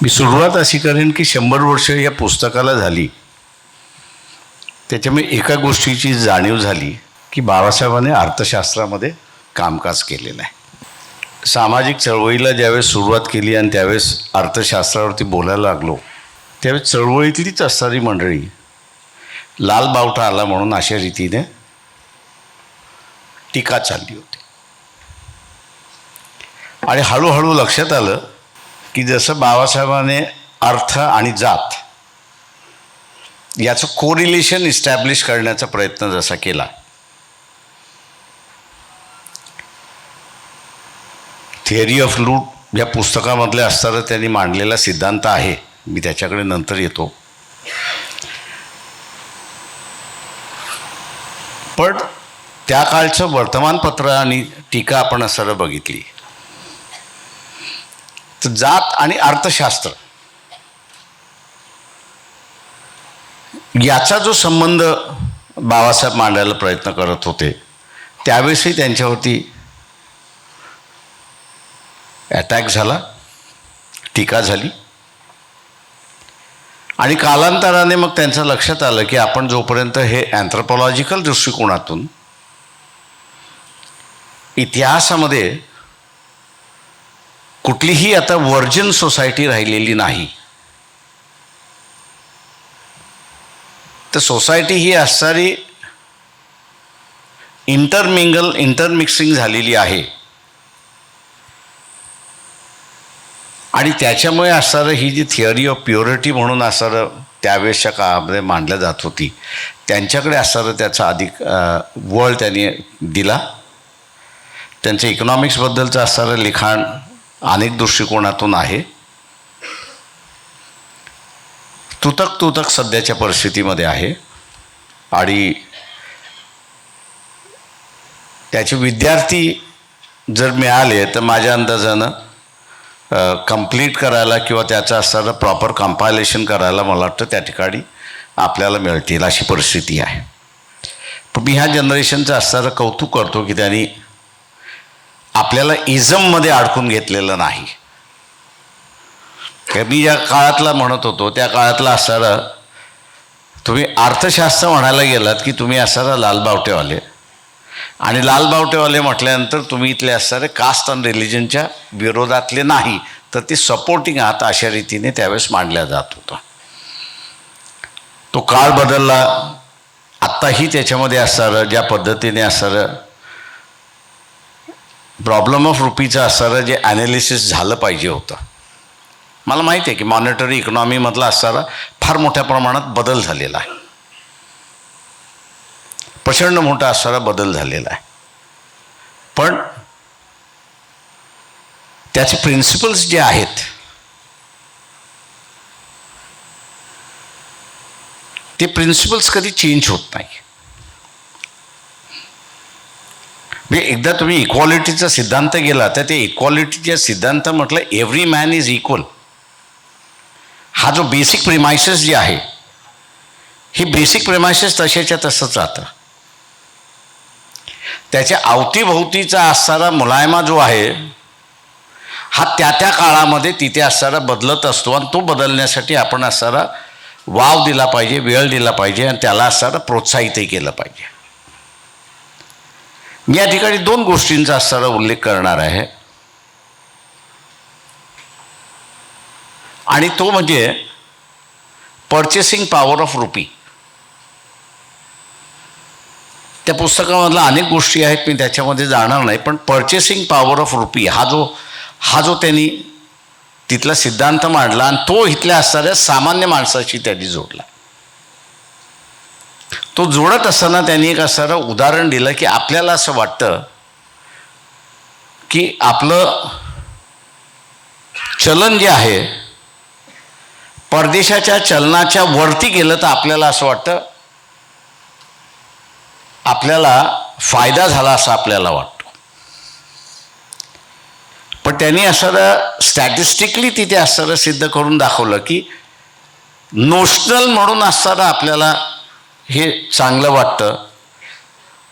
मी सुरुवात अशी करेन की 100 वर्ष या पुस्तकाला झाली, त्याच्यामुळे एका गोष्टीची जाणीव झाली की बाबासाहेबांनी अर्थशास्त्रामध्ये कामकाज केलेलं आहे. सामाजिक चळवळीला ज्यावेळेस सुरुवात केली आणि त्यावेळेस अर्थशास्त्रावरती बोलायला लागलो, त्यावेळेस चळवळीतलीच असणारी मंडळी लाल बावटा आला म्हणून अशा रीतीने टीका चालली होती. आणि हळूहळू लक्षात आलं की जसं बाबासाहेबांनी अर्थ आणि जात याचं कोरिलेशन इस्टॅब्लिश करण्याचा प्रयत्न जसा केला, थिअरी ऑफ लूट या पुस्तकामधले असणारा त्यांनी मांडलेला सिद्धांत आहे, मी त्याच्याकडे नंतर येतो. पण त्या काळचं वर्तमानपत्र आणि टीका आपण असं बघितली तर जात आणि अर्थशास्त्र याचा जो संबंध बाबासाहेब मांडायला प्रयत्न करत होते, त्यावेळेसही त्यांच्यावरती अटॅक झाला, टीका झाली. आणि कालांतराने मग त्यांचं लक्षात आलं की आपण जोपर्यंत हे अँथ्रोपॉलॉजिकल दृष्टिकोनातून इतिहासामध्ये कुठलीही आता वर्जिन सोसायटी राहिलेली नाही, तर सोसायटी ही असणारी इंटरमिक्सिंग झालेली आहे. आणि त्याच्यामुळे असणारं ही जी थिअरी ऑफ प्युरिटी म्हणून असणारं त्यावेळेसच्या काळामध्ये मांडल्या जात होती, त्यांच्याकडे असणारं त्याचा अधिक वळ त्यांनी दिला. त्यांचं इकॉनॉमिक्सबद्दलचं असणारं लिखाण अनेक दृष्टिकोनातून आहे. तुटक सध्याच्या परिस्थितीमध्ये आहे. आणि त्याचे विद्यार्थी जर मिळाले तर माझ्या अंदाजानं कंप्लीट करायला किंवा त्याचं असणारं प्रॉपर कंपायलेशन करायला मला वाटतं त्या ठिकाणी आपल्याला मिळतील अशी परिस्थिती आहे. पण मी ह्या जनरेशनचं असणारं कौतुक करतो की त्यांनी आपल्याला इझममध्ये अडकून घेतलेलं नाही. मी ज्या काळातला म्हणत होतो त्या काळातला असणारं, तुम्ही अर्थशास्त्र म्हणायला गेलात की तुम्ही असणारं लालबावटेवाले, आणि लालबावटेवाले म्हटल्यानंतर तुम्ही इथले असणारे कास्ट आणि रिलिजनच्या विरोधातले नाही, तर ते सपोर्टिंग आहात अशा रीतीने त्यावेळेस मांडल्या जात होता. तो काळ बदलला. आत्ताही त्याच्यामध्ये असणारं ज्या पद्धतीने असणारं प्रॉब्लेम ऑफ रुपीचं असणारं जे ॲनालिसिस झालं पाहिजे होतं, मला माहिती आहे की मॉनिटरी इकॉनॉमीमधला असणारा फार मोठ्या प्रमाणात बदल झालेला आहे, प्रचंड मोठा असणारा बदल झालेला आहे. पण त्याचे प्रिन्सिपल्स जे आहेत ते प्रिन्सिपल्स कधी चेंज होत नाही. म्हणजे एकदा तुम्ही इक्वालिटीचा सिद्धांत गेला तर ते इक्वालिटीच्या सिद्धांत म्हटलं एव्हरी मॅन इज इक्वल, हा जो बेसिक प्रिमायसेस जे आहे, हे बेसिक प्रिमायसेस तशाच्या तसंच राहतं. त्याच्या अवतीभोवतीचा असणारा मुलायमा जो आहे हा त्या त्या काळामध्ये तिथे असणारा बदलत असतो, आणि तो बदलण्यासाठी आपण असणारा वाव दिला पाहिजे, वेळ दिला पाहिजे, आणि त्याला असणारा प्रोत्साहितही केलं पाहिजे. मी या ठिकाणी 2 गोष्टींचा असणारा उल्लेख करणार आहे, आणि तो म्हणजे पर्चेसिंग पॉवर ऑफ रुपी. त्या पुस्तकामधल्या अनेक गोष्टी आहेत, मी त्याच्यामध्ये जाणार नाही, पण पर्चेसिंग पॉवर ऑफ रुपी हा जो त्यांनी तिथला सिद्धांत मांडला, आणि तो इथल्या असणाऱ्या सामान्य माणसाशी त्यांनी जोडला. तो जोडत असताना त्यांनी एक असणारं उदाहरण दिलं की आपल्याला असं वाटतं की आपलं चलन जे आहे परदेशाच्या चलनाच्या वरती गेलं तर आपल्याला असं वाटतं आपल्याला फायदा झाला असं आपल्याला वाटतो. पण त्यांनी असं स्टॅटिस्टिकली तिथे असं सिद्ध करून दाखवलं की नोशनल म्हणून असणारं आपल्याला हे चांगलं वाटतं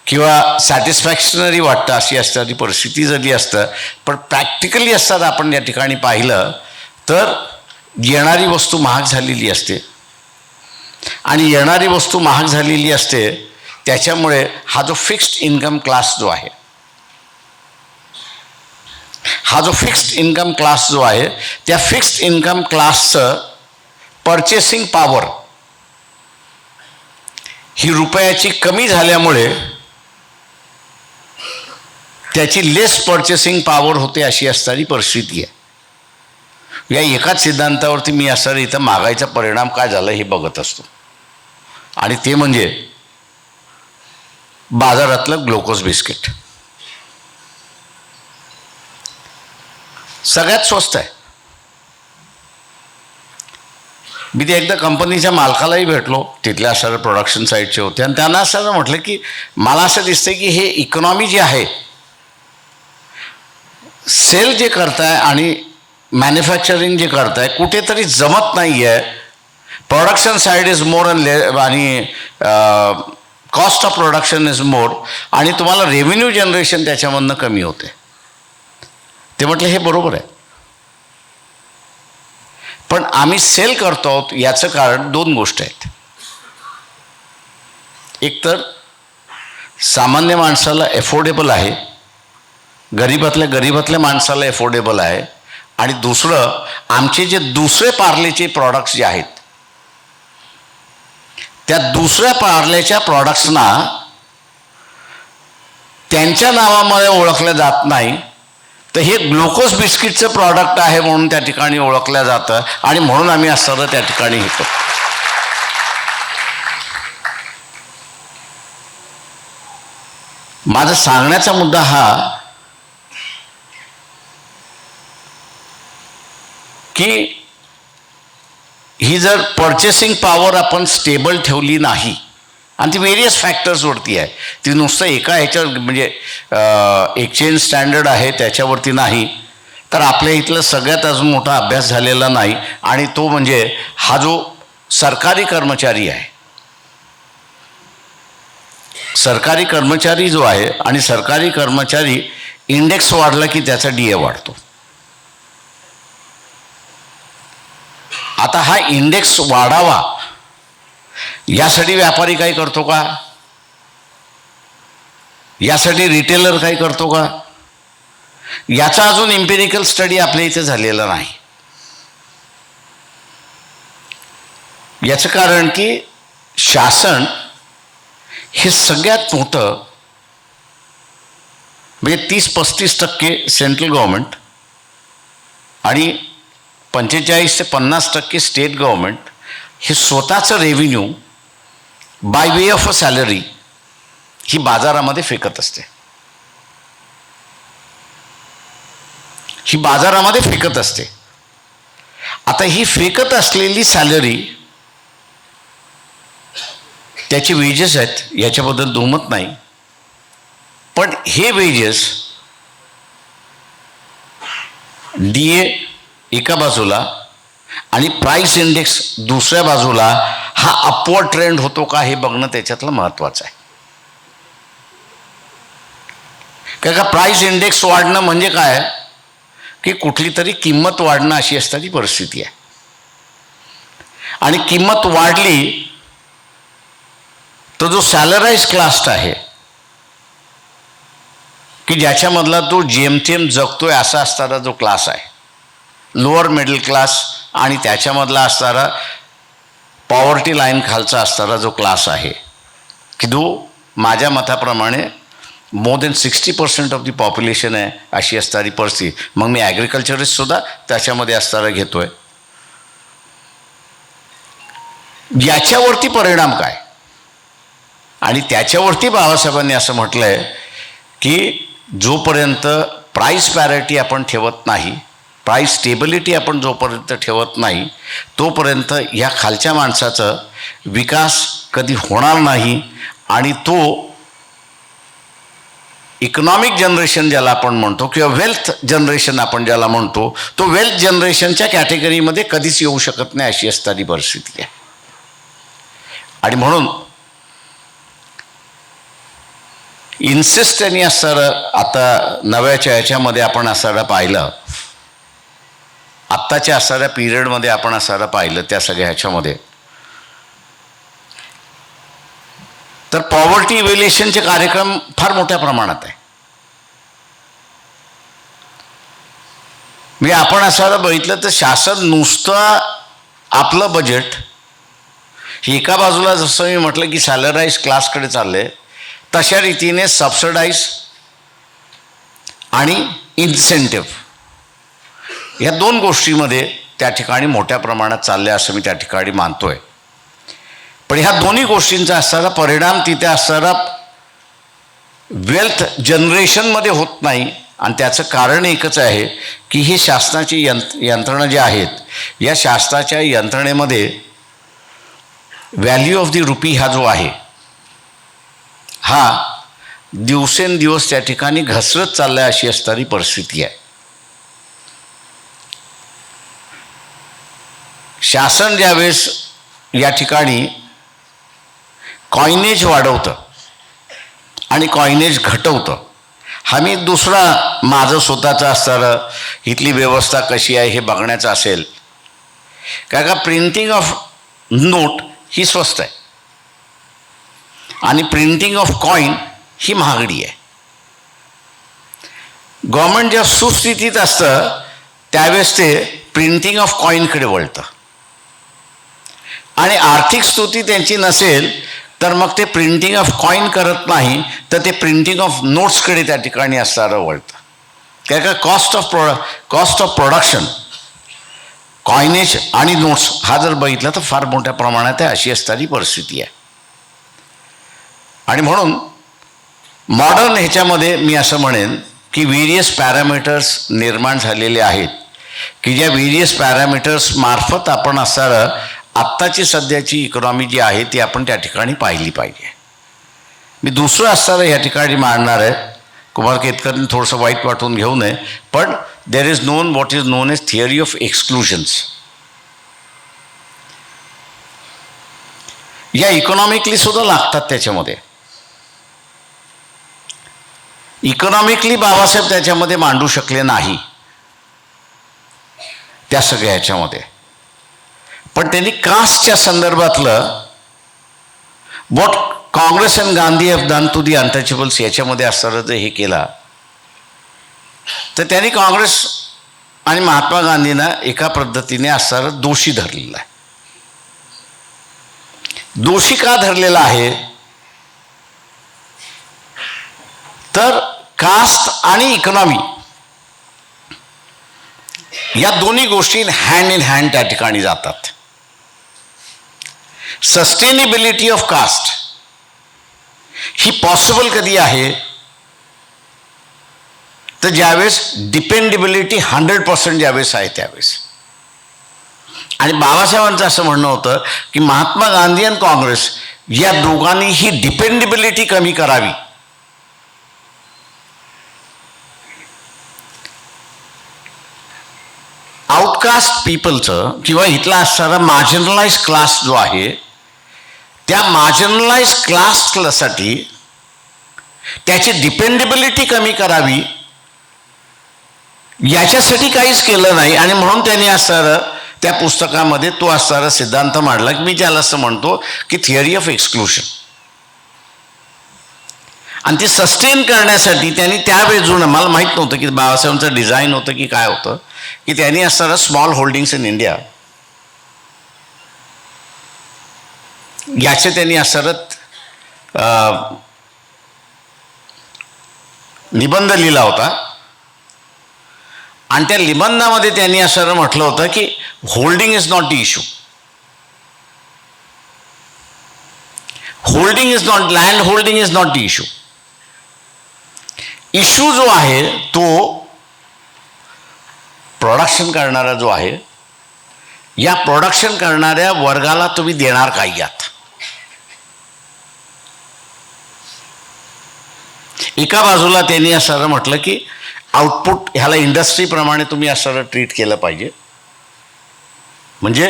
किंवा सॅटिस्फॅक्शनरी वाटतं अशी असणारी परिस्थिती जरी असतं, पण प्रॅक्टिकली असताना आपण या ठिकाणी पाहिलं तर येणारी वस्तू महाग झालेली असते आणि येणारी वस्तू महाग झालेली असते, त्याच्यामुळे हा जो फिक्स्ड इन्कम क्लास जो आहे, हा जो फिक्स्ड इन्कम क्लास जो आहे, त्या फिक्स्ड इन्कम क्लासचं पर्चेसिंग पॉवर ही रुपयाची कमी झाल्यामुळे त्याची लेस पर्चेसिंग पॉवर होते अशी असणारी परिस्थिती आहे. या एकाच सिद्धांतावरती मी असणारा इथं महागाईचा परिणाम काय झाला हे बघत असतो, आणि ते म्हणजे बाजारातलं ग्लुकोज बिस्किट सगळ्यात स्वस्त आहे. मी ते एकदा कंपनीच्या मालकालाही भेटलो, तिथल्या असणाऱ्या प्रोडक्शन साईडचे होते, आणि त्यांना असं म्हटलं की मला असं दिसतंय की हे इकॉनॉमी जे आहे, सेल जे करताय आणि मॅन्युफॅक्चरिंग जे करताय, कुठेतरी जमत नाही आहे. प्रोडक्शन साईड इज मोर आणि cost of production is more, आणि तुम्हाला रेव्हेन्यू जनरेशन त्याच्यामधनं कमी होते. ते म्हटलं हे बरोबर आहे, पण आम्ही सेल करतो आहोत याचं कारण दोन गोष्टी आहेत. एक तर सामान्य माणसाला एफोर्डेबल आहे, गरीबातल्या माणसाला एफोर्डेबल आहे, आणि दुसरं आमचे जे दुसरे पार्लेचे प्रॉडक्ट्स जे आहेत, त्या दुसऱ्या पार्लेच्या प्रॉडक्ट्सना त्यांच्या नावामध्ये ओळखलं जात नाही, तर हे ग्लुकोज बिस्किटचं प्रॉडक्ट आहे म्हणून त्या ठिकाणी ओळखलं जातं, आणि म्हणून आम्ही असं त्या ठिकाणी घेतो. माझा सांगण्याचा मुद्दा हा की ही जर पर्चेसिंग पॉवर आपण स्टेबल ठेवली नाही, आणि ती व्हेरियस फॅक्टर्सवरती आहे, ती नुसतं एका ह्याच्यावर म्हणजे एक्सचेंज स्टँडर्ड आहे त्याच्यावरती नाही, तर आपल्या इथलं सगळ्यात अजून मोठा अभ्यास झालेला नाही, आणि तो म्हणजे हा जो सरकारी कर्मचारी आहे, सरकारी कर्मचारी जो आहे, आणि सरकारी कर्मचारी इंडेक्स वाढला की त्याचा DA वाढतो. आता हा इंडेक्स वाढावा यासाठी व्यापारी काही करतो का? यासाठी रिटेलर काही करतो का? याचा अजून इम्पेरिकल स्टडी आपल्या इथे झालेला नाही. याचं कारण की शासन हे सगळ्यात मोठं म्हणजे 30-35% सेंट्रल गव्हर्नमेंट आणि 45 ते 50% स्टेट गव्हर्नमेंट हे स्वतःचं revenue by way of a salary ही बाजारामध्ये फेकत असते. ही बाजारामध्ये फेकत असते. आता ही फेकत असलेली सॅलरी त्याचे वेजेस आहेत, याच्याबद्दल दुमत नाही, पण हे वेजेस DA एका बाजूला आणि प्राइस इंडेक्स दुसऱ्या बाजूला हा अपवर्ड ट्रेंड होतो का हे बघणं त्याच्यातलं महत्त्वाचं आहे. कारण का प्राइस इंडेक्स वाढणं म्हणजे काय की कुठली तरी किंमत वाढणं अशी असणारी परिस्थिती आहे, आणि किंमत वाढली तो जो सॅलराइज क्लास आहे की ज्याच्यामधला तो जेमतेम जगतोय असा असणारा जो क्लास आहे, लोअर मिडल क्लास, आणि त्याच्यामधला असणारा पॉवर्टी लाईन खालचा असणारा जो क्लास आहे की जो माझ्या मताप्रमाणे more than 60% of the population आहे अशी असणारी परिस्थिती. मग मी ॲग्रिकल्चरिस्टसुद्धा त्याच्यामध्ये असणारा घेतो आहे. याच्यावरती परिणाम काय, आणि त्याच्यावरती बाबासाहेबांनी असं म्हटलं आहे की जोपर्यंत प्राईस पॅरिटी आपण ठेवत नाही, प्राईस स्टेबिलिटी आपण जोपर्यंत ठेवत नाही, तोपर्यंत ह्या खालच्या माणसाचं विकास कधी होणार नाही, आणि तो इकॉनॉमिक जनरेशन ज्याला आपण म्हणतो किंवा वेल्थ जनरेशन आपण ज्याला म्हणतो, तो वेल्थ जनरेशनच्या कॅटेगरीमध्ये कधीच येऊ शकत नाही अशी असणारी परिस्थिती आहे. आणि म्हणून इन्सिस्ट यांनी असणारं आता नव्याच्या याच्यामध्ये आपण असणारं पाहिलं आत्ताच्या असणाऱ्या पिरियडमध्ये आपण असणारं पाहिलं त्या सगळ्या ह्याच्यामध्ये, तर पॉवर्टी इव्हॅल्युएशनचे कार्यक्रम फार मोठ्या प्रमाणात आहे. म्हणजे आपण असं बघितलं तर शासन नुसतं आपलं बजेट एका बाजूला, जसं मी म्हटलं की सॅलराईज क्लासकडे चालले, तशा रीतीने सबसिडाईज आणि इन्सेंटिव्ह या दोन गोष्टीमध्ये त्या ठिकाणी मोठ्या प्रमाणात चालले असं मी त्या ठिकाणी मानतोय. पण ह्या दोन्ही गोष्टींचा असणारा परिणाम तिथे असणारा वेल्थ जनरेशनमध्ये होत नाही. आणि त्याचं कारण एकच आहे की ही शासनाची यंत्रणा जी आहेत, या शासनाच्या यंत्रणेमध्ये व्हॅल्यू ऑफ दी रुपी हा जो आहे, हा दिवसेंदिवस त्या ठिकाणी घसरत चालला अशी असणारी परिस्थिती आहे. शासन ज्यावेळेस या ठिकाणी कॉइनेज वाढवतं आणि कॉइनेज घटवतं, हा मी दुसरा माझं स्वतःचं असणारं इथली व्यवस्था कशी आहे हे बघण्याचं असेल. कारण का प्रिंटिंग ऑफ नोट ही स्वस्त आहे आणि प्रिंटिंग ऑफ कॉइन ही महागडी आहे. गव्हर्नमेंट जेव्हा सुस्थितीत असतं त्यावेळेस ते प्रिंटिंग ऑफ कॉइनकडे वळतं आणि आर्थिक स्थिती त्यांची नसेल तर मग ते प्रिंटिंग ऑफ कॉइन करत नाही, तर ते प्रिंटिंग ऑफ नोट्सकडे त्या ठिकाणी असणारं वळतं. काय का कॉस्ट ऑफ प्रोडक्शन कॉइनेज आणि नोट्स हा जर बघितला तर फार मोठ्या प्रमाणात आहे अशी असणारी परिस्थिती आहे. आणि म्हणून मॉडर्न ह्याच्यामध्ये मी असं म्हणेन की व्हेरियस पॅरामीटर्स निर्माण झालेले आहेत की ज्या व्हेरियस पॅरामीटर्स मार्फत आपण असणारं आत्ताची सध्याची इकॉनॉमी जी आहे ती आपण त्या ठिकाणी पाहिली पाहिजे. मी दुसरं असणारं या ठिकाणी मांडणार आहे, कुमार केतकरने थोडंसं वाईट वाटून घेऊ नये, पण there is known what is known as theory of exclusions. या इकॉनॉमिकली सुद्धा लागतात त्याच्यामध्ये. इकॉनॉमिकली बाबासाहेब त्याच्यामध्ये मांडू शकले नाही त्या सगळ्या ह्याच्यामध्ये, पण त्यांनी कास्टच्या संदर्भातलं what Congress and Gandhi have done to the untouchables याच्यामध्ये असणारं जर हे केला तर त्यांनी काँग्रेस आणि महात्मा गांधींना एका पद्धतीने असणारं दोषी धरलेला आहे. दोषी का धरलेला आहे तर कास्ट आणि इकॉनॉमी या दोन्ही गोष्टी हँड इन हँड त्या ठिकाणी जातात. सस्टेनेबिलिटी ऑफ कास्ट ही पॉसिबल कधी आहे तर ज्यावेळेस डिपेंडेबिलिटी 100% ज्यावेळेस आहे त्यावेळेस. आणि बाबासाहेबांचं असं म्हणणं होतं की महात्मा गांधी आणि काँग्रेस या दोघांनी ही डिपेंडेबिलिटी कमी करावी. आउटकास्ट पीपलचं किंवा इथला असणारा मार्जिनलाइज क्लास जो आहे त्या मार्जिनलाइज क्लाससाठी त्याची डिपेंडेबिलिटी कमी करावी याच्यासाठी काहीच केलं नाही. आणि म्हणून त्यांनी असणारं त्या पुस्तकामध्ये तो असणारा सिद्धांत मांडला की मी ज्याला असं म्हणतो की थिअरी ऑफ एक्सक्लुजन. आणि ती सस्टेन करण्यासाठी त्यांनी त्यावेळेस जुनं, मला माहीत नव्हतं की बाबासाहेबांचं डिझाईन होतं की काय होतं, की त्यांनी असणारं स्मॉल होल्डिंग्स इन इंडिया याचे त्यांनी असणारं निबंध लिहिला होता. आणि त्या निबंधामध्ये त्यांनी असं म्हटलं होतं की holding is not the issue. Holding is not, land holding is not the issue. Issue जो आहे तो प्रोडक्शन करणारा जो आहे, या प्रोडक्शन करणाऱ्या वर्गाला तुम्ही देणार काय यात. एका बाजूला त्यांनी असं म्हटलं की आउटपुट ह्याला इंडस्ट्रीप्रमाणे तुम्ही असं ट्रीट केलं पाहिजे. म्हणजे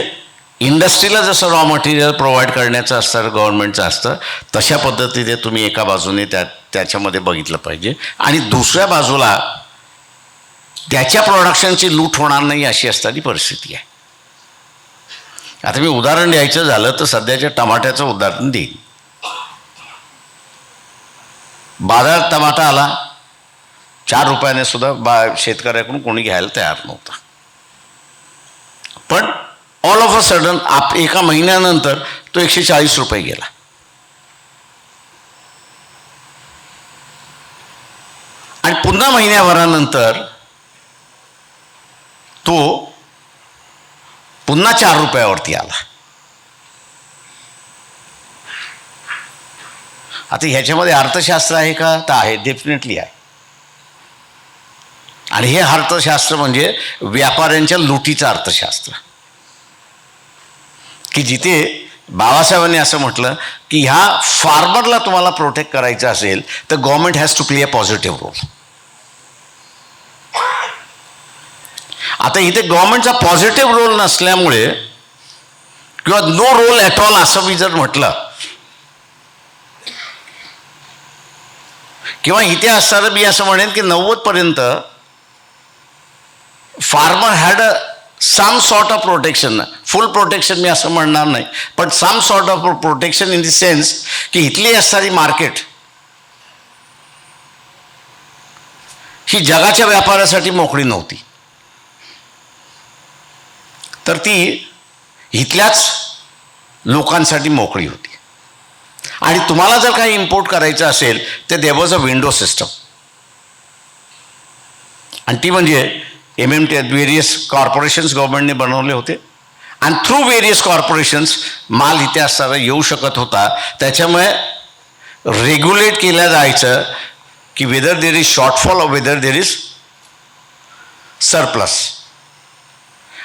इंडस्ट्रीला जसं रॉ मटेरियल प्रोव्हाइड करण्याचं असतं गव्हर्नमेंटचं असतं तशा पद्धतीने तुम्ही एका बाजूने त्याच्यामध्ये बघितलं पाहिजे. आणि दुसऱ्या बाजूला त्याच्या प्रोडक्शनची लूट होणार नाही अशी असणारी परिस्थिती आहे. आता मी उदाहरण द्यायचं झालं तर सध्याच्या टमाट्याचं उदाहरण देईन. बाजारात टमाटा आला, 4 रुपयाने सुद्धा शेतकऱ्याकडून कोणी घ्यायला तयार नव्हता. पण ऑल ऑफ अ सडन एका महिन्यानंतर तो 140 रुपये गेला. आणि पुन्हा महिन्याभरानंतर तो पुन्हा 4 रुपयावरती आला. आता ह्याच्यामध्ये अर्थशास्त्र आहे का? तर आहे, डेफिनेटली आहे. आणि हे अर्थशास्त्र म्हणजे व्यापाऱ्यांच्या लुटीचं अर्थशास्त्र, की जिथे बाबासाहेबांनी असं म्हटलं की ह्या फार्मरला तुम्हाला प्रोटेक्ट करायचं असेल तर government has to play a positive role. आता इथे गव्हर्नमेंटचा पॉझिटिव्ह रोल नसल्यामुळे किंवा नो रोल ॲट ऑल असं मी जर म्हटलं, किंवा इथे असताना मी असं म्हणेन की 90% farmer had a some sort of protection. Full protection मी असं म्हणणार नाही, पण some sort of protection in the sense की इथली असणारी मार्केट ही जगाच्या व्यापारासाठी मोकळी नव्हती, तर ती इथल्याच लोकांसाठी मोकळी होती. आणि तुम्हाला जर काही इम्पोर्ट करायचं असेल तर there was a window system, आणि ती म्हणजे MMT वेरियस कॉर्पोरेशन्स गव्हर्नमेंटने बनवले होते, आणि थ्रू वेरियस कॉर्पोरेशन्स माल इथे असताना येऊ शकत होता. त्याच्यामुळे रेग्युलेट केलं जायचं की whether there is shortfall or whether there is surplus,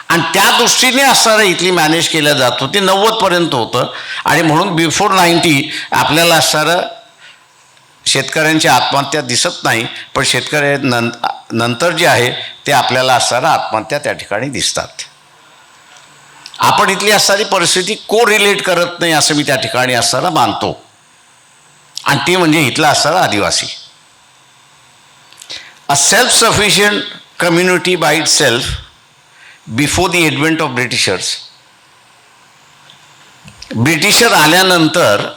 आणि त्या दृष्टीने असणारं इथली मॅनेज केल्या जात होती. 90% होतं. आणि म्हणून बिफोर 90 आपल्याला असणारं शेतकऱ्यांची आत्महत्या दिसत नाही, पण नंतर जे आहे ते आपल्याला असणारं आत्महत्या त्या ठिकाणी दिसतात. आपण इथली असणारी परिस्थिती को रिलेट करत नाही असं मी त्या ठिकाणी असणारा मानतो, आणि ती म्हणजे इथला असणारा आदिवासी. A self sufficient community bye it self before the advent of Britishers. Britisher आल्यानंतर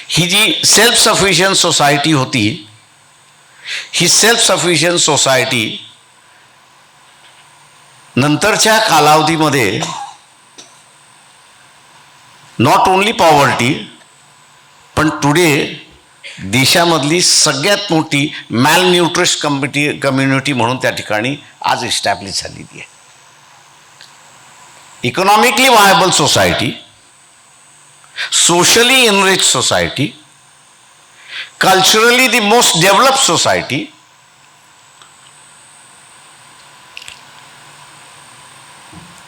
ही जी सेल्फ सफिशियंट सोसायटी होती, ही सेल्फ सफिशियंट सोसायटी नंतरच्या कालावधीमध्ये नॉट ओन्ली पॉवर्टी, पण टुडे देशामधली सगळ्यात मोठी मॅलन्यूट्रिश कम्युनिटी म्हणून त्या ठिकाणी आज इस्टॅब्लिश झालेली आहे. Economically viable society, socially enrich society, culturally the most developed society,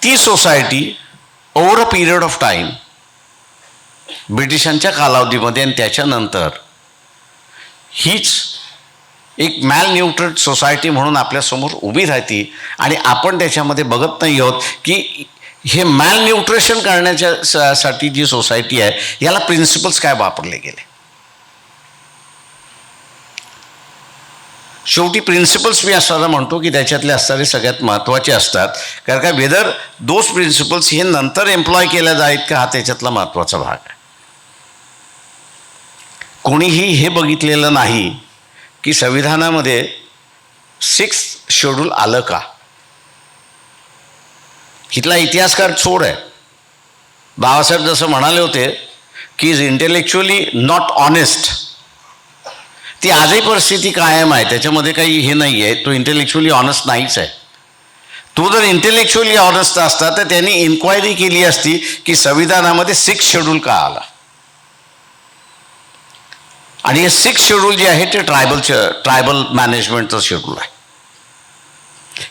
ती society over a period of time ब्रिटिशांच्या कालावधीमध्ये आणि त्याच्यानंतर हीच एक मॅलन्यूट्रिड सोसायटी म्हणून आपल्यासमोर उभी राहते. आणि आपण त्याच्यामध्ये बघत नाही आहोत की हे मॅलन्यूट्रिशन करण्याच्या साठी जी सोसायटी आहे याला प्रिन्सिपल्स काय वापरले गेले. शेवटी प्रिन्सिपल्स मी असताना म्हणतो की त्याच्यातले असणारे सगळ्यात महत्त्वाचे असतात, कारण का वेदर दोज प्रिन्सिपल्स हे नंतर एम्प्लॉय केल्या जाआहेत का हा त्याच्यातला महत्त्वाचा भाग आहे. कोणीही हे बघितलेलं नाही की संविधानामध्ये 6th शेड्यूल आलं का. इथला इतिहासकार चोर आहे. बाबासाहेब जसं म्हणाले होते की इज इंटेलेक्च्युअली नॉट ऑनेस्ट, ती आजही परिस्थिती कायम आहे, त्याच्यामध्ये काही हे नाही आहे. तो इंटेलेक्च्युअली ऑनेस्ट नाहीच आहे. तो जर इंटेलेक्च्युअली ऑनेस्ट असता तर त्यांनी इन्क्वायरी केली असती की संविधानामध्ये 6th शेड्यूल का आला. आणि हे 6th शेड्यूल जे आहे ते ट्रायबल मॅनेजमेंटचं शेड्यूल आहे.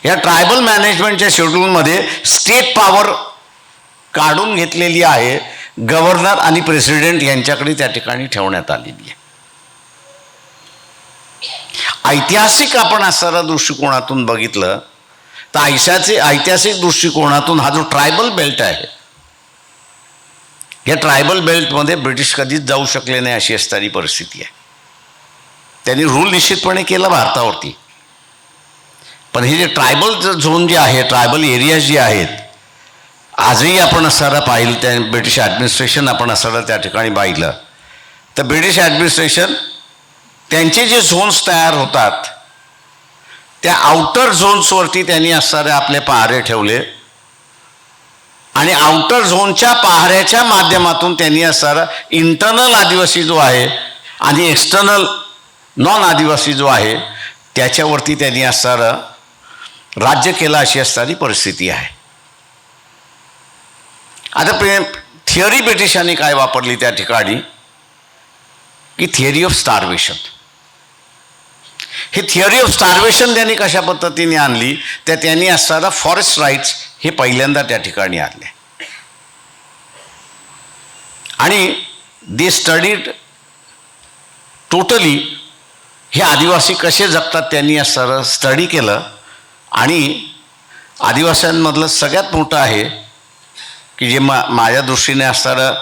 या ट्रायबल मॅनेजमेंटच्या शेड्यूलमध्ये स्टेट पॉवर काढून घेतलेली आहे, गव्हर्नर आणि प्रेसिडेंट यांच्याकडे त्या ठिकाणी ठेवण्यात आलेली आहे. ऐतिहासिक आपण असणाऱ्या दृष्टिकोनातून बघितलं तर ऐतिहासिक दृष्टिकोनातून हा जो ट्रायबल बेल्ट आहे, या ट्रायबल बेल्टमध्ये ब्रिटिश कधीच जाऊ शकले नाही अशी असणारी परिस्थिती आहे. त्यांनी रूल निश्चितपणे केला भारतावरती, पण हे जे ट्रायबल झोन जे आहे, ट्रायबल एरियाज जे आहेत, आजही आपण असणारा पाहिलं, त्या ब्रिटिश ॲडमिनिस्ट्रेशन आपण असणारा त्या ठिकाणी पाहिलं तर ब्रिटिश ॲडमिनिस्ट्रेशन त्यांचे जे झोन्स तयार होतात त्या आउटर झोन्सवरती त्यांनी असणारे आपले पहारे ठेवले आणि आउटर झोनच्या पहाऱ्याच्या माध्यमातून त्यांनी असणारा इंटरनल आदिवासी जो आहे आणि एक्सटर्नल नॉन आदिवासी जो आहे त्याच्यावरती त्यांनी असणारं राज्य केलं अशी असणारी परिस्थिती आहे. आता थिअरी ब्रिटिशांनी काय वापरली त्या ठिकाणी की थिअरी ऑफ स्टार्वेशन. हे थिअरी ऑफ स्टार्वेशन त्यांनी कशा पद्धतीने आणली तर त्यांनी असणारा फॉरेस्ट राईट्स हे पहिल्यांदा त्या ठिकाणी आणले आणि दे स्टडीड टोटली हे आदिवासी कसे जगतात त्यांनी असणारं स्टडी केलं. आणि आदिवासींमधलं सगळ्यात मोठं आहे की जे माझ्या दृष्टीने असणारं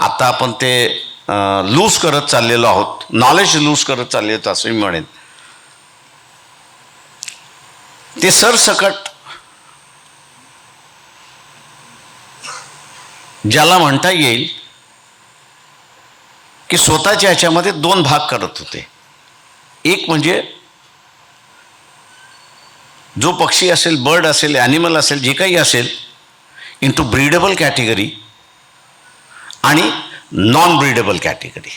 आता आपण ते लूज करत चाललेलो आहोत, नॉलेज लूज करत चालले होतं असं मी म्हणेन, ते सरसकट ज्याला म्हणता येईल की स्वतःच्या ह्याच्यामध्ये दोन भाग करत होते. एक म्हणजे जो पक्षी असेल, बर्ड असेल, ॲनिमल असेल, जे काही असेल इंटू ब्रीडेबल कॅटेगरी आणि नॉन ब्रीडेबल कॅटेगरी,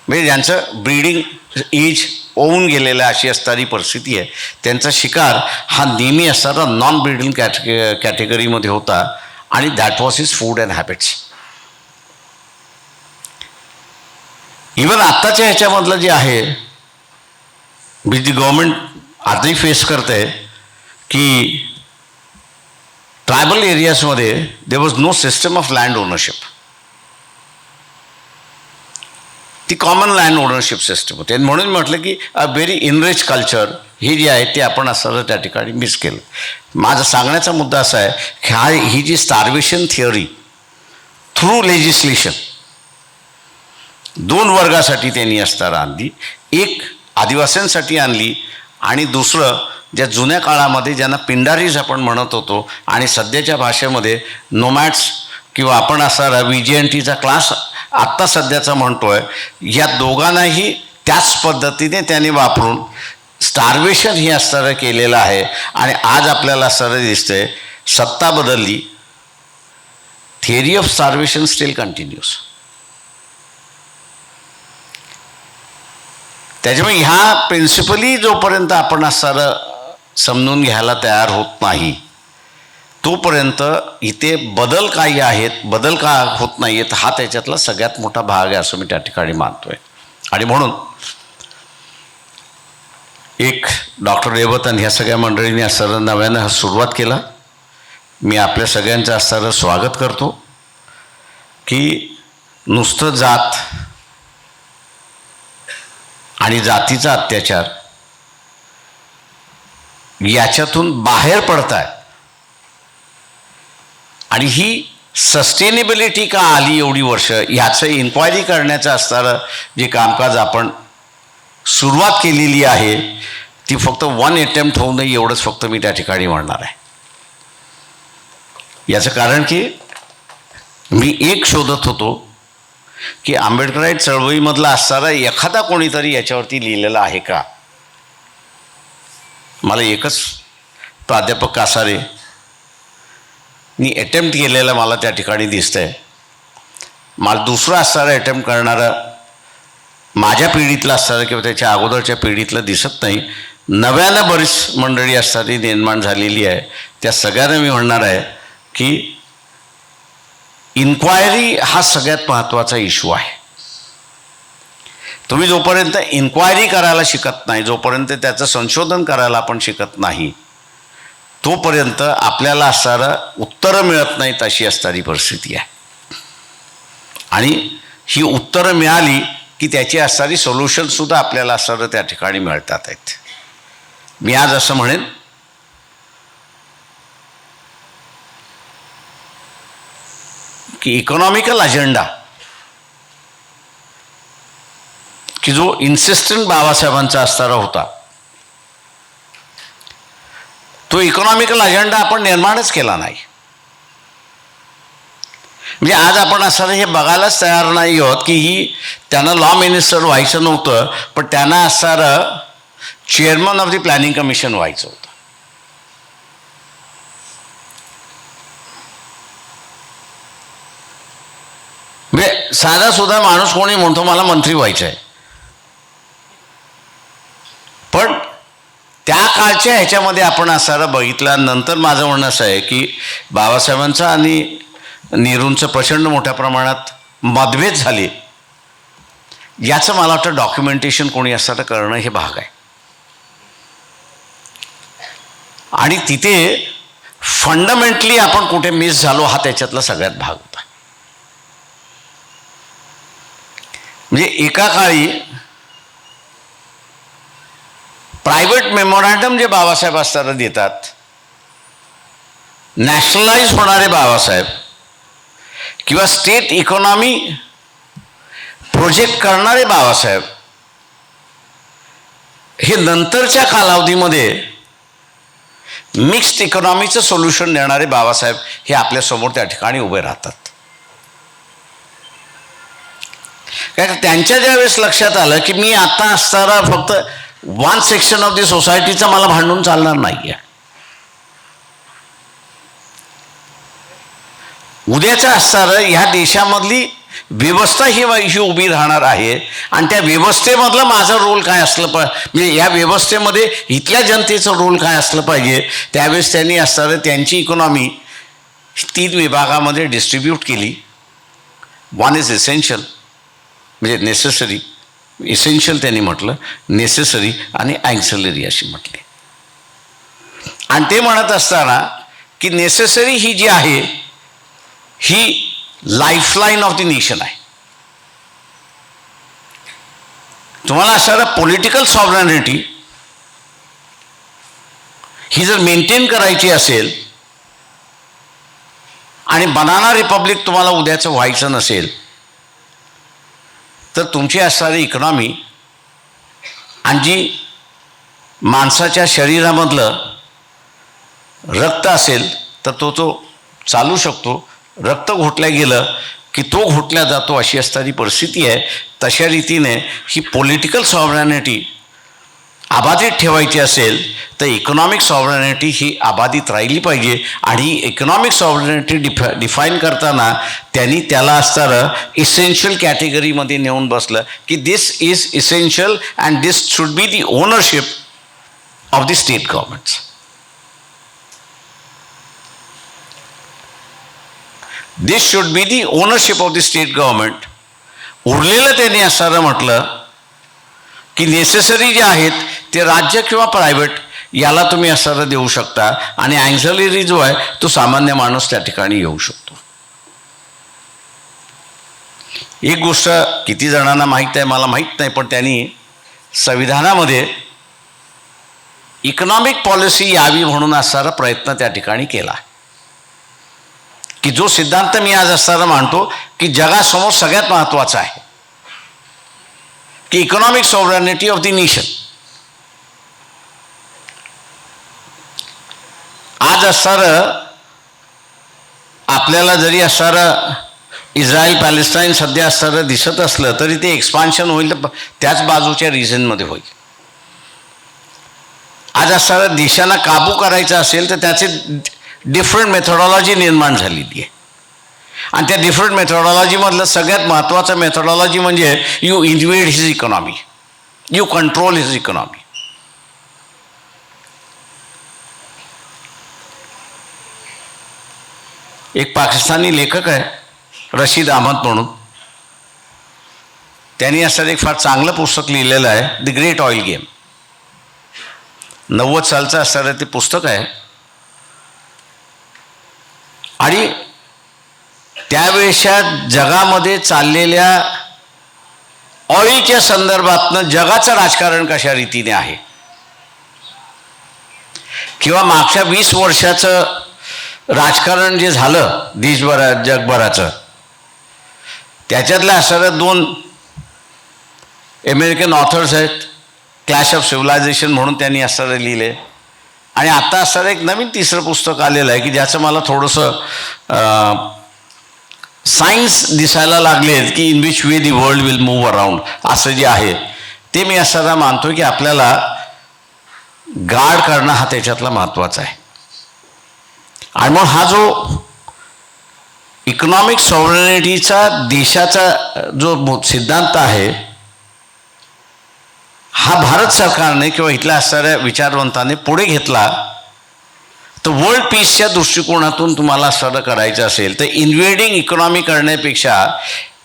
म्हणजे ज्यांचं ब्रीडिंग एज होऊन गेलेलं अशी असणारी परिस्थिती आहे त्यांचा शिकार हा नेहमी असणारा नॉन ब्रीडिंग कॅटेगरीमध्ये होता आणि that was his food and habits. Even आत्ताच्या ह्याच्यामधलं जे आहे जी गव्हर्मेंट आजही फेस करते की ट्रायबल एरियाजमध्ये there was no system of land ownership. ती कॉमन लँड ओनरशिप सिस्टम होती आणि म्हणून म्हटलं की अ व्हेरी इनरिच कल्चर हे जे आहे ते आपण असं त्या ठिकाणी मिस केलं. माझा सांगण्याचा मुद्दा असा आहे की ही जी स्टार्वेशन थिअरी थ्रू लेजिस्लेशन दोन वर्गासाठी त्यांनी असताना आणली. एक आदिवासींसाठी आणली आणि दुसरं ज्या जुन्या काळामध्ये ज्यांना पिंडारीज आपण म्हणत होतो आणि सध्याच्या भाषेमध्ये नोमॅड्स किंवा आपण असा VGNTचा क्लास आत्ता सध्याचा म्हणतो आहे, या दोघांनाही त्याच पद्धतीने त्यांनी वापरून स्टार्वेशन हे असणारं केलेलं आहे. आणि आज आपल्याला असणारं दिसतंय सत्ता बदलली, theory of starvation steel continuous. त्याच्यामुळे ह्या प्रिन्सिपली जोपर्यंत आपण असणारं समजून घ्यायला तयार होत नाही तोपर्यंत इथे बदल काही आहेत, बदल का होत नाही आहेत हा त्याच्यातला सगळ्यात मोठा भाग आहे असं मी त्या ठिकाणी मानतो आहे. आणि म्हणून एक डॉक्टर रेवत आणि ह्या सगळ्या मंडळींनी असणारं नव्यानं हा सुरुवात केला. मी आपल्या सगळ्यांचं असणारं स्वागत करतो की नुसतं जात आणि जातीचा अत्याचार याच्यातून बाहेर पडताय आणि ही सस्टेनेबिलिटी का आली एवढी वर्ष ह्याचं इन्क्वायरी करण्याचं असणारं जे कामकाज आपण सुरुवात केलेली आहे ती फक्त वन अटेम्प्ट होऊ नये एवढंच फक्त मी त्या ठिकाणी म्हणणार आहे. याचं कारण की मी एक शोधत होतो की आंबेडकराईट चळवळीमधला असणारा एखादा कोणीतरी याच्यावरती लिहिलेला आहे का. मला एकच प्राध्यापक कासारे मी अटेम्प्ट केलेलं मला त्या ठिकाणी दिसतंय. मला दुसरा असणारा अटेम्प्ट करणारं माझ्या पिढीतलं असणारं किंवा त्याच्या अगोदरच्या पिढीतलं दिसत नाही. नव्यानं बरीच मंडळी असणारी निर्माण झालेली आहे. त्या सगळ्यांना मी म्हणणार आहे की इन्क्वायरी हा सगळ्यात महत्त्वाचा इश्यू आहे. तुम्ही जोपर्यंत इन्क्वायरी करायला शिकत नाही, जोपर्यंत त्याचं संशोधन करायला आपण शिकत नाही तोपर्यंत आपल्याला असणारं उत्तरं मिळत नाहीत अशी असणारी परिस्थिती आहे. आणि ही उत्तरं मिळाली की त्याची असणारी सोल्युशनसुद्धा आपल्याला असणारं त्या ठिकाणी मिळतात आहेत. मी आज असं म्हणेन की इकॉनॉमिकल अजेंडा की जो इन्सिस्टंट बाबासाहेबांचा असणारा होता तो इकॉनॉमिकल अजेंडा आपण निर्माणच केला नाही. म्हणजे आज आपण असं हे बघायलाच तयार नाही आहोत की ही त्यांना लॉ मिनिस्टर व्हायचं नव्हतं, पण त्यांना असणारं chairman of the planning commission व्हायचं होतं. म्हणजे साधा सुद्धा माणूस कोणी म्हणतो मला मंत्री व्हायचं आहे, पण त्या काळच्या ह्याच्यामध्ये आपण असणारं बघितल्यानंतर माझं म्हणणं असं आहे की बाबासाहेबांचं आणि नेहरूंचं प्रचंड मोठ्या प्रमाणात मतभेद झाले. याचं मला वाटतं डॉक्युमेंटेशन कोणी असतं करणं हे भाग आहे. आणि तिथे फंडामेंटली आपण कुठे मिस झालो हा त्याच्यातला सगळ्यात भाग होता. म्हणजे एका काळी प्रायव्हेट मेमोरॅन्डम जे बाबासाहेब असताना देतात, नॅशनलाइज होणारे बाबासाहेब किंवा स्टेट इकॉनॉमी प्रोजेक्ट करणारे बाबासाहेब हे नंतरच्या कालावधीमध्ये मिक्स्ड इकॉनॉमीचं सोल्युशन देणारे बाबासाहेब हे आपल्यासमोर त्या ठिकाणी उभे राहतात. कारण त्यांच्या ज्यावेळेस लक्षात आलं की मी आता असताना फक्त वन सेक्शन ऑफ द सोसायटीचं मला भांडून चालणार नाही आहे, उद्याचं असणारं ह्या देशामधली व्यवस्था ही उभी राहणार आहे आणि त्या व्यवस्थेमधलं माझा रोल काय असलं म्हणजे या व्यवस्थेमध्ये इथल्या जनतेचं रोल काय असलं पाहिजे. त्यावेळेस त्यांनी असणारं त्यांची इकॉनॉमी 3 विभागामध्ये डिस्ट्रीब्यूट केली. वन इज एसेन्शियल म्हणजे नेसेसरी, इसेन्शियल त्यांनी म्हटलं, नेसेसरी आणि ॲक्झिलरी अशी म्हटली. आणि ते म्हणत असताना की नेसेसरी ही जी आहे ही लाईफलाईन ऑफ द नेशन आहे. तुम्हाला असणारा पॉलिटिकल सॉव्हरॅनिटी ही जर मेंटेन करायची असेल आणि बनाना रिपब्लिक तुम्हाला उद्याचं व्हायचं नसेल तर तुमची असणारी इकॉनॉमी आणि जी माणसाच्या शरीरामधलं रक्त असेल तर तो चालू शकतो. रक्त घोटल्या गेलं की तो घोटल्या जातो अशी असणारी परिस्थिती आहे. तशा रीतीने ही पॉलिटिकल सॉव्हरॅनिटी अबाधित ठेवायची असेल तर इकॉनॉमिक सॉव्हरॅनिटी ही अबाधित राहिली पाहिजे. आणि इकॉनॉमिक सॉव्हरॅनिटी डिफाईन करताना त्यांनी त्याला असणारं इसेन्शियल कॅटेगरीमध्ये नेऊन बसलं की this is essential and this should be the ownership of the state governments. This should be the ownership of the state government. उरलेलं त्यांनी असणारं म्हटलं की नेसेसरी जे आहेत ते राज्य किंवा प्रायव्हेट याला तुम्ही असणारं देऊ शकता आणि ॲक्झिलरी जो आहे तो सामान्य माणूस त्या ठिकाणी येऊ शकतो. एक गोष्ट किती जणांना माहीत आहे मला माहीत नाही, पण त्यांनी संविधानामध्ये इकॉनॉमिक पॉलिसी यावी म्हणून असणारा प्रयत्न त्या ठिकाणी केला की जो सिद्धांत मी आज असताना मानतो की जगासमोर सगळ्यात महत्त्वाचा आहे की इकॉनॉमिक सॉव्हरॅनिटी ऑफ द नेशन. आज असणारं आपल्याला जरी असणारं इस्रायल पॅलेस्टाईन सध्या असणारं दिसत असलं तरी ते एक्सपान्शन होईल तर त्याच बाजूच्या रिजनमध्ये होईल. आज असणारं देशांना काबू करायचं असेल तर त्याचे डिफरंट मेथोडॉलॉजी निर्माण झालेली आहे आणि त्या डिफरंट मेथोडॉलॉजीमधलं सगळ्यात महत्त्वाचं मेथोडॉलॉजी म्हणजे you invade his economy, you control his economy. एक पाकिस्तानी लेखक आहे रशीद अहमद म्हणून, त्यांनी असं एक फार चांगलं पुस्तक लिहिलेलं आहे द ग्रेट ऑइल गेम. 90 सालचं असणारं ते पुस्तक आहे आणि त्यावेळेच्या जगामध्ये चाललेल्या ऑइलच्या संदर्भातनं जगाचं राजकारण कशा रीतीने आहे किंवा मागच्या 20 वर्षाचं राजकारण जे झालं देशभरात जगभराचं त्याच्यातल्या असणाऱ्या 2 अमेरिकन ऑथर्स आहेत, क्लॅश ऑफ सिव्हिलायझेशन म्हणून त्यांनी असणारं लिहिले आणि आता असं एक नवीन तिसरं पुस्तक आलेलं आहे की ज्याचं मला थोडंसं सायन्स दिसायला लागले की in which way the world will move around असं जे आहे ते मी असं मानतो की आपल्याला गार्ड करणं हा त्याच्यातला महत्त्वाचा आहे. आणि मग हा जो इकॉनॉमिक सॉव्हरेनिटीचा देशाचा जो सिद्धांत आहे हा भारत सरकारने किंवा इथल्या असणाऱ्या विचारवंतांनी पुढे घेतला. तर वर्ल्ड पीसच्या दृष्टिकोनातून तुम्हाला असं करायचं असेल तर इन्व्हेडिंग इकॉनॉमी करण्यापेक्षा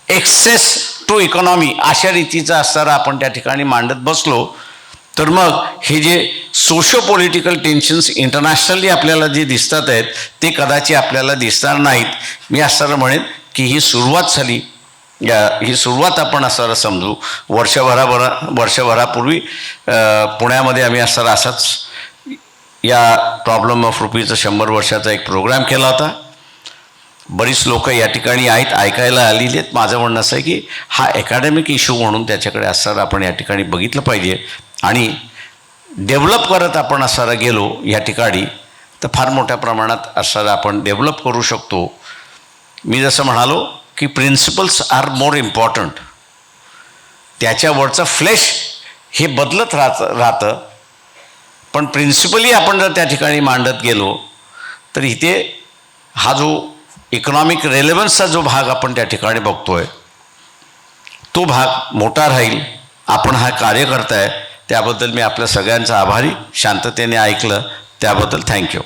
एक्सेस टू इकॉनॉमी अशा रीतीचा असणारा आपण त्या ठिकाणी मांडत बसलो तर मग हे जे सोशो पॉलिटिकल टेन्शन्स इंटरनॅशनली आपल्याला जे दिसतात आहेत ते कदाचित आपल्याला दिसणार नाहीत. मी असं म्हणेन की ही सुरुवात झाली, ही सुरुवात आपण असं समजू. वर्षभरापूर्वी पुण्यामध्ये आम्ही असाच या प्रॉब्लेम ऑफ रुपीचा 100 वर्षाचा एक प्रोग्राम केला होता. बरीच लोक या ठिकाणी आहेत, ऐकायला आलेली आहेत. माझं म्हणणं असं आहे की हा अकॅडमिक इश्यू म्हणून त्याच्याकडे असं आपण या ठिकाणी बघितलं पाहिजे आणि डेव्हलप करत आपण असं गेलो या ठिकाणी तर फार मोठ्या प्रमाणात असं आपण डेव्हलप करू शकतो. मी जसं म्हणालो की प्रिन्सिपल्स आर मोर इम्पॉर्टंट. त्याच्यावरचं फ्लेश हे बदलत राहतं पण प्रिन्सिपली आपण जर त्या ठिकाणी मांडत गेलो तर इथे हा जो इकॉनॉमिक रेलेव्हन्सचा जो भाग आपण त्या ठिकाणी बघतोय तो भाग मोठा राहील. आपण हा कार्य करताय त्याबद्दल मी आपल्या सगळ्यांचा आभारी. शांततेने ऐकलं त्याबद्दल थँक्यू.